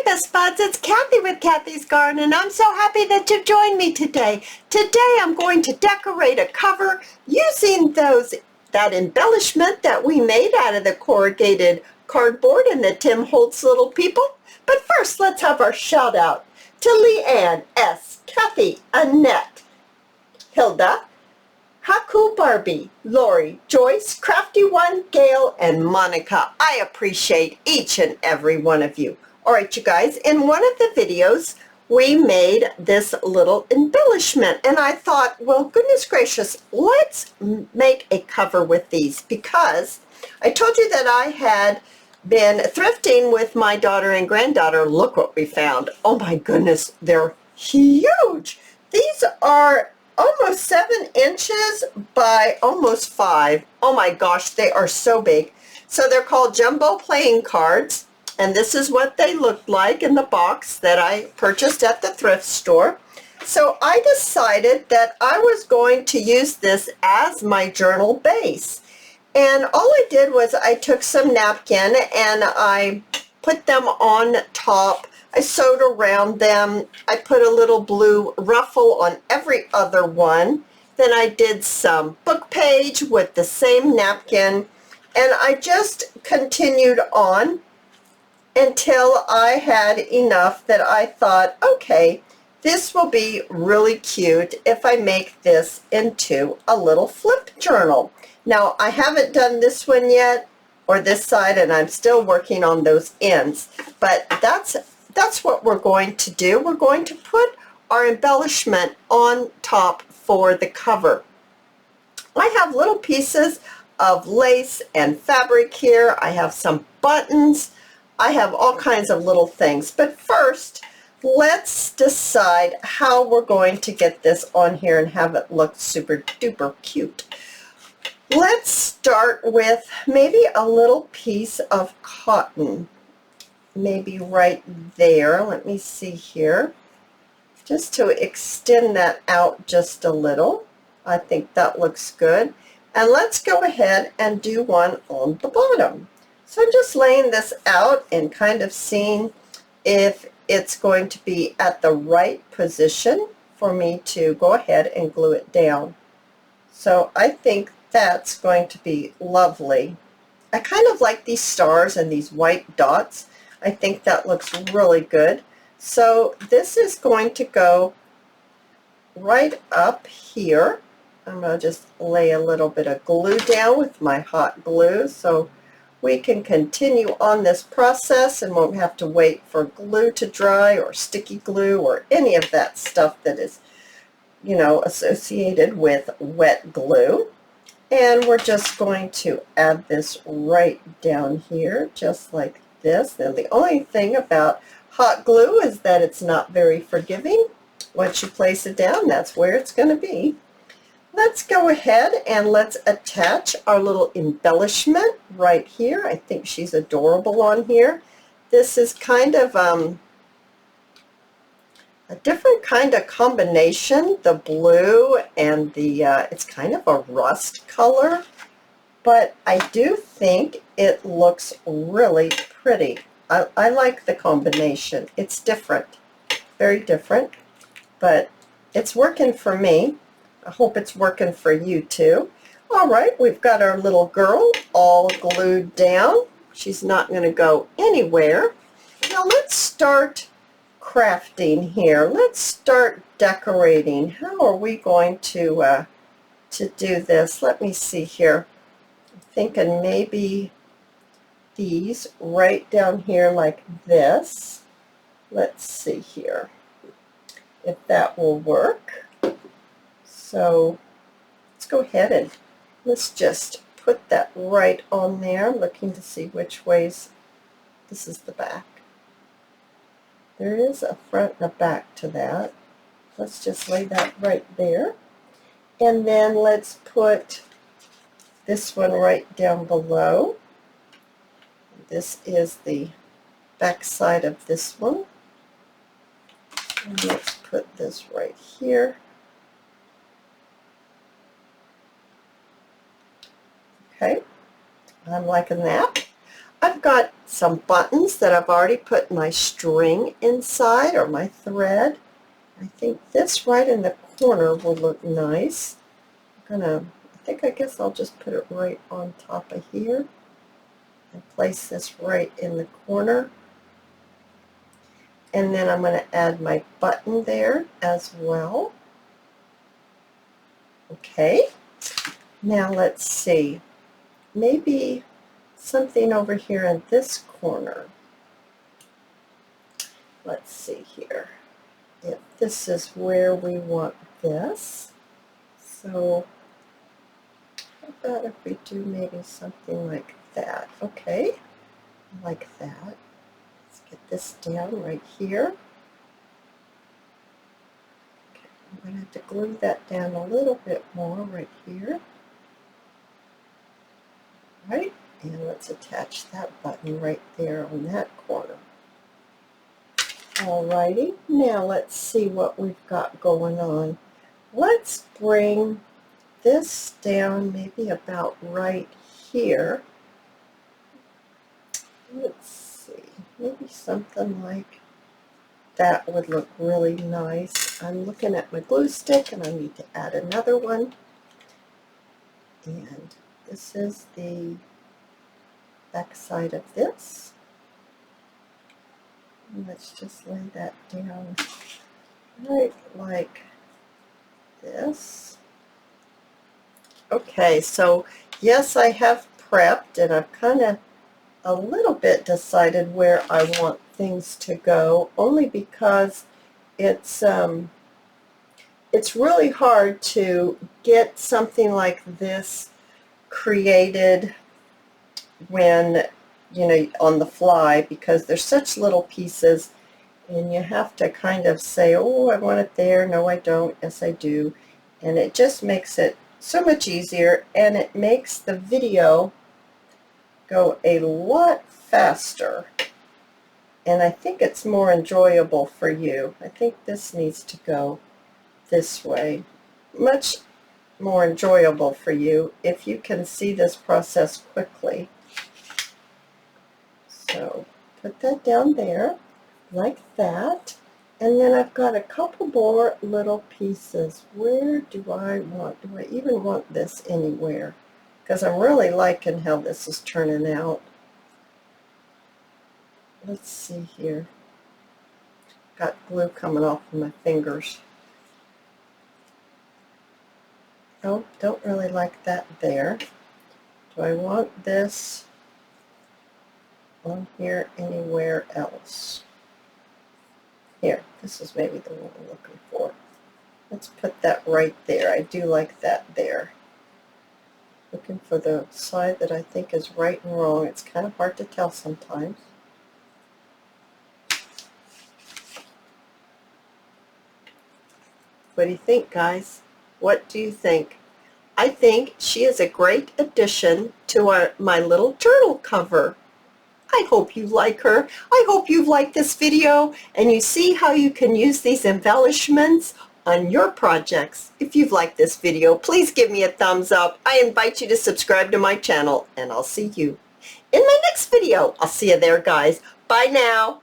Best Buds, it's Cathy with Cathy's Garden, and I'm so happy that you joined me today. Today I'm going to decorate a cover using that embellishment that we made out of the corrugated cardboard and the Tim Holtz Little People. But first, let's have our shout out to Leanne S., Cathy, Annette, Hilda, Haku Barbie, Lori, Joyce, Crafty One, Gail, and Monica. I appreciate each and every one of you. All right, you guys, in one of the videos, we made this little embellishment, and I thought, well, goodness gracious, let's make a cover with these, because I told you that I had been thrifting with my daughter and granddaughter. Look what we found. Oh my goodness, they're huge. These are almost 7 inches by almost 5. Oh my gosh, they are so big. So they're called jumbo playing cards, and this is what they looked like in the box that I purchased at the thrift store. So I decided that I was going to use this as my journal base. And all I did was I took some napkin and I put them on top. I sewed around them. I put a little blue ruffle on every other one. Then I did some book page with the same napkin, and I just continued on until I had enough that I thought, okay, this will be really cute if I make this into a little flip journal. Now, I haven't done this one yet, or this side, and I'm still working on those ends, but that's what we're going to do. We're going to put our embellishment on top for the cover. I have little pieces of lace and fabric here. I have some buttons. I have all kinds of little things. But first, let's decide how we're going to get this on here and have it look super duper cute. Let's start with maybe a little piece of cotton. Maybe right there. Let me see here. Just to extend that out just a little. I think that looks good. And let's go ahead and do one on the bottom. So I'm just laying this out and kind of seeing if it's going to be at the right position for me to go ahead and glue it down. So I think that's going to be lovely. I kind of like these stars and these white dots. I think that looks really good. So this is going to go right up here. I'm going to just lay a little bit of glue down with my hot glue so we can continue on this process and won't have to wait for glue to dry or sticky glue or any of that stuff that is, you know, associated with wet glue. And we're just going to add this right down here, just like this. Now, the only thing about hot glue is that it's not very forgiving. Once you place it down, that's where it's going to be. Let's go ahead and let's attach our little embellishment right here. I think she's adorable on here. This is kind of a different kind of combination, the blue and the, it's kind of a rust color, but I do think it looks really pretty. I like the combination. It's different, very different, but it's working for me. I hope it's working for you too. All right, we've got our little girl all glued down. She's not going to go anywhere. Now let's start crafting here. Let's start decorating. How are we going to do this? Let me see here. I'm thinking maybe these right down here like this. Let's see here if that will work. So let's go ahead and let's just put that right on there. I'm looking to see which ways. This is the back. There is a front and a back to that. Let's just lay that right there. And then let's put this one right down below. This is the back side of this one. And let's put this right here. Okay, I'm liking that. I've got some buttons that I've already put my string inside, or my thread. I think this right in the corner will look nice. I guess I'll just put it right on top of here and place this right in the corner. And then I'm going to add my button there as well. Okay, now let's see. Maybe something over here in this corner. Let's see here. If this is where we want this. So how about if we do maybe something like that? Okay, like that. Let's get this down right here. Okay, I'm going to have to glue that down a little bit more right here. Right, and let's attach that button right there on that corner. Alrighty, now let's see what we've got going on. Let's bring this down maybe about right here. Let's see, maybe something like that would look really nice. I'm looking at my glue stick and I need to add another one. And this is the back side of this. And let's just lay that down right like this. Okay, so yes, I have prepped and I've kind of a little bit decided where I want things to go, only because it's really hard to get something like this created when, you know, on the fly, because there's such little pieces and you have to kind of say, oh, I want it there, no I don't, yes I do, and it just makes it so much easier, and it makes the video go a lot faster, and I think it's more enjoyable for you. I think this needs to go this way. Much more enjoyable for you if you can see this process quickly. So put that down there like that, and then I've got a couple more little pieces. Where do I even want this anywhere? Because I'm really liking how this is turning out. Let's see here. Got glue coming off of my fingers. Oh, don't really like that there. Do I want this on here anywhere else? Here, this is maybe the one I'm looking for. Let's put that right there. I do like that there. Looking for the side that I think is right and wrong. It's kind of hard to tell sometimes. What do you think, guys? What do you think? I think she is a great addition to my little journal cover. I hope you like her. I hope you've liked this video and you see how you can use these embellishments on your projects. If you've liked this video, please give me a thumbs up. I invite you to subscribe to my channel, and I'll see you in my next video. I'll see you there, guys. Bye now.